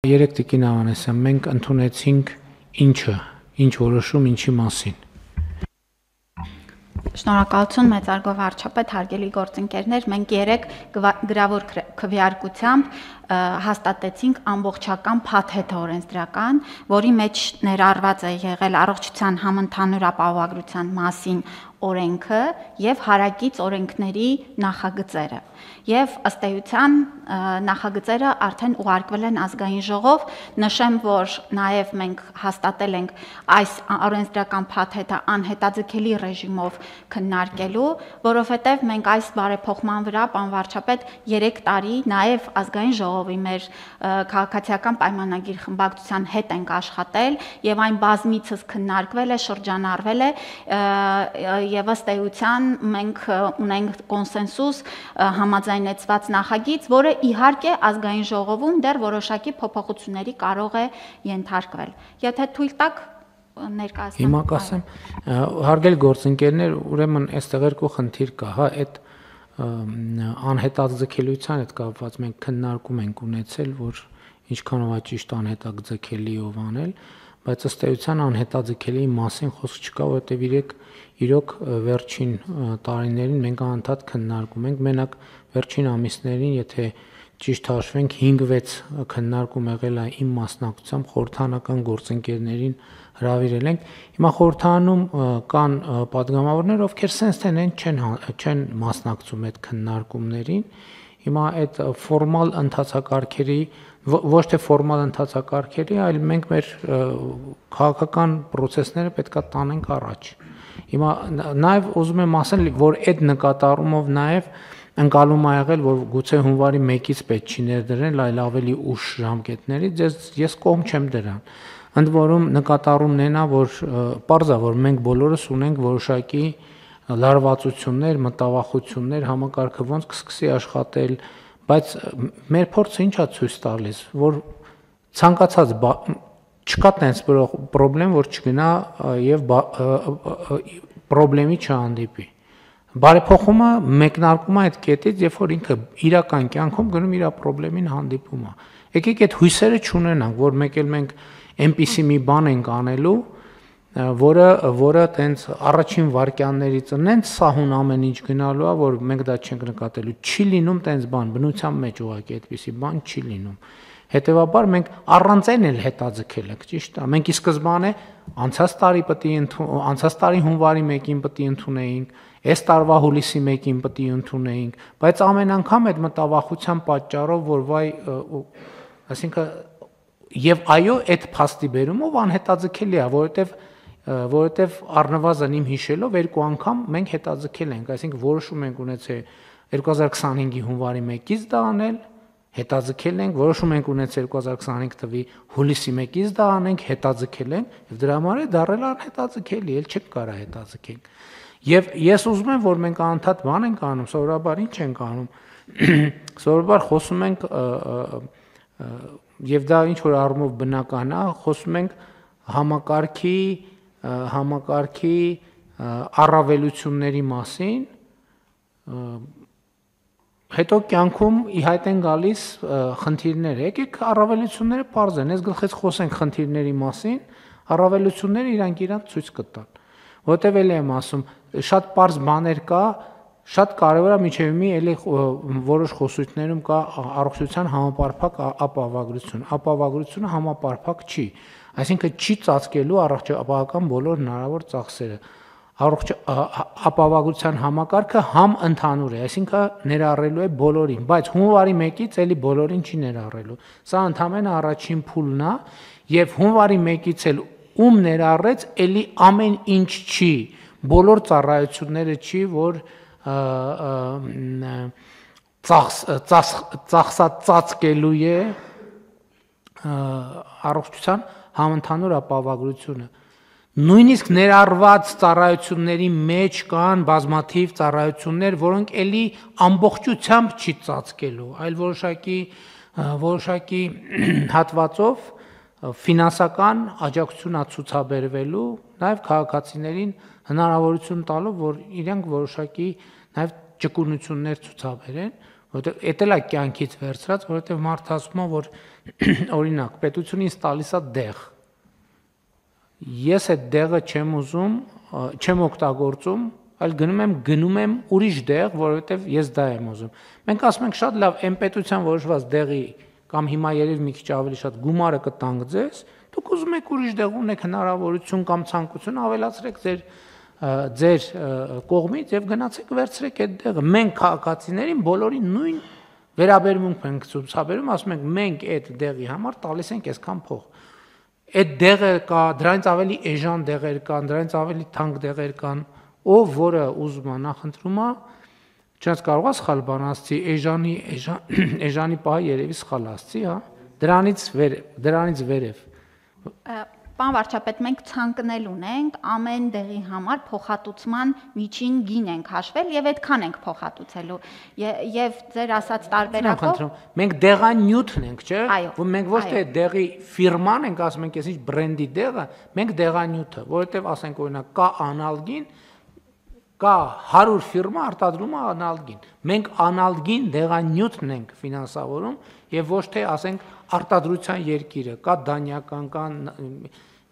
Երեք տիկին Ավանեսյան, մենք ընդունեցինք ինչը, ինչ որոշում ինչի մասին։ Շնորհակալություն մեծարգո վարչապետ, հարգելի գործընկերներ, մենք երեք գրավոր քվեարկությամբ հաստատեցինք ամբողջական փաթեթ օրենսդրական, որի մեջ ներառված է եղել առողջության համընդհանուր ապահովագրության մասին օրենքը եւ հարակից օրենքների նախագծերը։ Եվ ըստ էության նախագծերը արդեն ուղարկվել են ազգային ժողով, նշեմ, որ նաև մենք հաստատել ենք այս օրենսդրական փաթեթը անհետաձգելի ռեժիմով քննարկելու, որովհետև մենք այս բարեփոխման վրա, պարոն վարչապետ, 3 տարի նաև ազգային ժողովի մեր քաղաքացիական պայմանագիր խմբակցության հետ ենք աշխատել եւ այն բազմիցս քննարկվել է, շրջանառվել է եւ ըստ էության մենք ունենք կոնսենսուս համաձայնեցված նախագիծ, որը իհարկե ազգային ժողովում դեռ որոշակի փոփոխությունների կարող է ենթարկվել։ Եթե թույլ տաք ներկայացնեմ։ Հիմա կասեմ, հարգելի գործընկերներ, ուրեմն այստեղ երկու խնդիր կա, հա, այդ անհետաձգելիության հետ կապված մենք քննարկում ենք ունեցել, որ ինչքանով է ճիշտ անհետաձգելիով անել, բայց ըստ էության անհետաձգելի մասին խոսք չկա, որովհետև իրոք վերջին տարիներին մենք անդադ քննարկում ենք, մենակ վերջին ամիսներին, եթե ճիշտ հաշվենք 5-6 քննարկում եղել է իմ մասնակցությամբ խորհրդանական գործընկերներին հրավիրել ենք։ Հիմա խորհրդանում կան падգամավորներ, ովքեր sense չեն մասնակցում այդ քննարկումներին։ Հիմա այդ ֆորմալ ընթացակարգերի, ոչ թե ֆորմալ ընթացակարգերի, այլ մենք մեր քաղաքական process-ները պետքա տանենք առաջ։ Հիմա նաև ուզում եմ ասել, որ այդ նկատառումով նաև ընկալում ա եղել, որ գուցե հունվարի 1-ից պետք չի ներդրել, այլ ավելի ուշ ժամկետներից, ես կողմ չեմ դրան։ Ընդ որում նկատառումն այն է, որ պարզ է, որ մենք բոլորս ունենք որոշակի լարվածություններ, մտավախություններ, համակարգը ոնց կսկսի աշխատել, բայց մեր փորձը ինչ է ցույց տալիս, որ ցանկացած չկա տենց պրոբլեմ, որ չգնա եւ պրոբլեմի չհանդիպի։ Բարեփոխումը մեկնարկում է այդ կետից, երբ որ ինքը իրական կյանքում գնում իր պրոբլեմին հանդիպում է։ Եկեք այդ հույսերը չունենանք, որ մեկ էլ մենք այնպիսի մի բան ենք անելու, որը տենց առաջին վարքյաններից նենց սահուն ամեն ինչ գնալու է, որ մենք դա չենք նկատելու։ Չի լինում տենց բան, բնության մեջ ուղղակի այդպիսի բան չի լինում։ Հետևաբար մենք առանց այն էլ հետաձգել ենք, ճիշտ է։ Մենք ի սկզբանե անցած տարի հունվարի 1-ին պետք է ընդունեինք, այս տարվա հուլիսի 1-ին պետք է ընդունեինք, բայց ամեն անգամ այդ մտավախության պատճառով, որ վայ, այսինքն եւ այո, այդ փաստի բերումով անհետաձգելի է, որովհետեւ առնվազն իմ հիշելով 2 անգամ մենք հետաձգել ենք, այսինքն որոշում ենք ունեցել 2025-ի հունվարի 1-ից դա անել, հետաձգել ենք, որոշում ենք ունեցել 2025 թվականի հուլիսի 1-ից դա անենք, հետաձգել ենք, եւ դրա համար է դառել անհետաձգելի, ել չենք կարա հետաձգենք։ Եվ ես ուզում եմ, որ մենք անդադ բան ենք անում, սովորաբար ինչ ենք անում։ Սովորաբար խոսում ենք եւ դա ինչ որ առումով բնական է, խոսում ենք համակարգի առավելությունների մասին, հետո կյանքում ի հայտ են գալիս խնդիրներ։ Եկեք առավելությունները պարզ են, ես գլխից խոսենք խնդիրների մասին, առավելությունները իրանք ցույց կտան։ Որտեւ էլ եմ ասում, շատ պարզ բաներ կա, շատ կարևոր է միջև մի էլի որոշ խոսույթներում կա առողջության համապարփակ ապահովագրություն։ Ապահովագրությունը համապարփակ չի, այսինքն չի ծածկելու առողջապահական բոլոր հնարավոր ծախսերը։ Ապահովագրության համակարգը համընդհանուր է, այսինքն ներառելու է բոլորին, բայց հունվարի 1-ից էլի բոլորին չի ներառելու։ Սա ընդհանրապես առաջին փուլն է, եւ հունվարի 1-ից էլ ում ներառեց, էլի ամեն ինչ չի, բոլոր ծառայությունները չի, որ ծածկելու է առողջության համընդհանուր ապահովագրությունը։ Նույնիսկ ներառված ծառայությունների մեջ կան բազմաթիվ ծառայություններ, որոնք էլի ամբողջությամբ չի ծածկելու, այլ որոշակի հատվածով ֆինանսական աջակցություն է ցուցաբերվելու, նաև քաղաքացիներին հնարավորություն տալով, որ իրենք որոշակի նաև ճկունություններ ցուցաբերեն, որովհետեւ էդ էլ է կյանքից վերցրած, որովհետեւ մարդը ասում է, որ օրինակ պետությունը ինձ տալիս է դեղ։ Ես այդ դեղը չեմ ուզում, չեմ օգտագործում, այլ գնում եմ ուրիշ դեղ, որովհետեւ ես դա եմ ուզում։ Մենք ասում ենք շատ լավ, այն պետության որոշված դեղի կամ հիմա երևի մի քիչ ավելի շատ գումարը կտանք ձեզ, դուք ուզում եք ուրիշ դեղ ունեք հնարավորություն կամ ցանկություն ավելացրեք ձեր կողմից եւ գնացեք վերցրեք այդ դեղը։ Մենք քաղաքացիներին բոլորին նույն վերաբերմունք ենք ցուցաբերում, ասում ենք մենք այդ դեղի համար տալիս ենք այսքան փող։ Այդ դեղը կա, դրանից ավելի էժան դեղեր կան, դրանից ավելի թանկ դեղեր կան, ով որը ուզում է նախընտրում է, չնայած կարող է սխալ բան ասցի, էժանի պահը երևի սխալ ասցի, հա, դրանից վերև։ Պարոն վարչապետ, մենք ցանկնել ունենք ամեն դեղի համար փոխհատուցման միջին գին ենք հաշվել եւ այդքան ենք փոխհատուցելու եւ ձեր ասած տարբերակով մենք դեղանյութն ենք, չէ՞, որ մենք ոչ թե դեղի ֆիրման ենք, ասում ենք, ես ինչ բրենդի դեղը, մենք դեղանյութը, որովհետեւ ասենք օրինակ կա անալգին, կա 100 ֆիրմա արտադրում է անալգին։ Մենք անալգին դեղանյութն ենք ֆինանսավորում եւ ոչ թե ասենք արտադրության երկիրը, կա դանիական, կա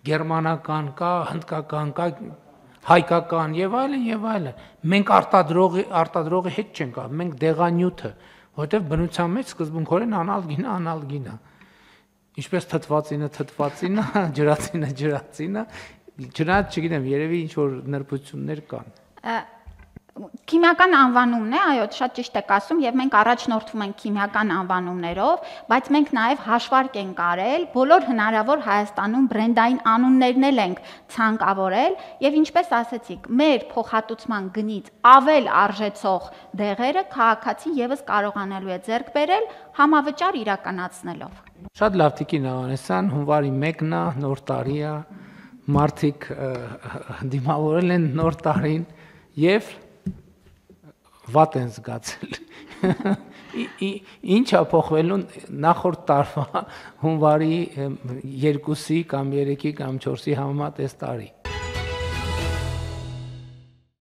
գերմանական, կա հնդկական, կա հայկական եւ այլն եւ այլն։ Մենք արտադրողի հետ չենք, մենք դեղանյութը, որովհետեւ բնության մեջ սկզբունքորեն անալգինը։ Ինչպես թթվածինը, ջրածինը, չնայած չգիտեմ, երևի ինչ որ նրբություններ կան։ Քիմիական անվանումն է, այո, շատ ճիշտ եք ասում, եւ մենք առաջնորդվում ենք քիմիական անվանումներով, բայց մենք նաեւ հաշվարկ ենք արել, բոլոր հնարավոր Հայաստանում բրենդային անուններն էլ ենք ցանկավորել, եւ ինչպես ասեցիք, մեր փոխհատուցման գնից ավել արժեցող դեղերը քաղաքացին եւս կարողանալու է ձեռք բերել համավճար իրականացնելով։ Շատ լավ Տիկին Ավանեսյան, հունվարի 1-ն է, նոր տարի է, մարդիկ դիմավորել են նոր տարին եւ վատ են զգացել։ Ինչ է փոխվելու նախորդ տարվա հունվարի 2-ի կամ 3-ի կամ 4-ի համեմատ այս տարի։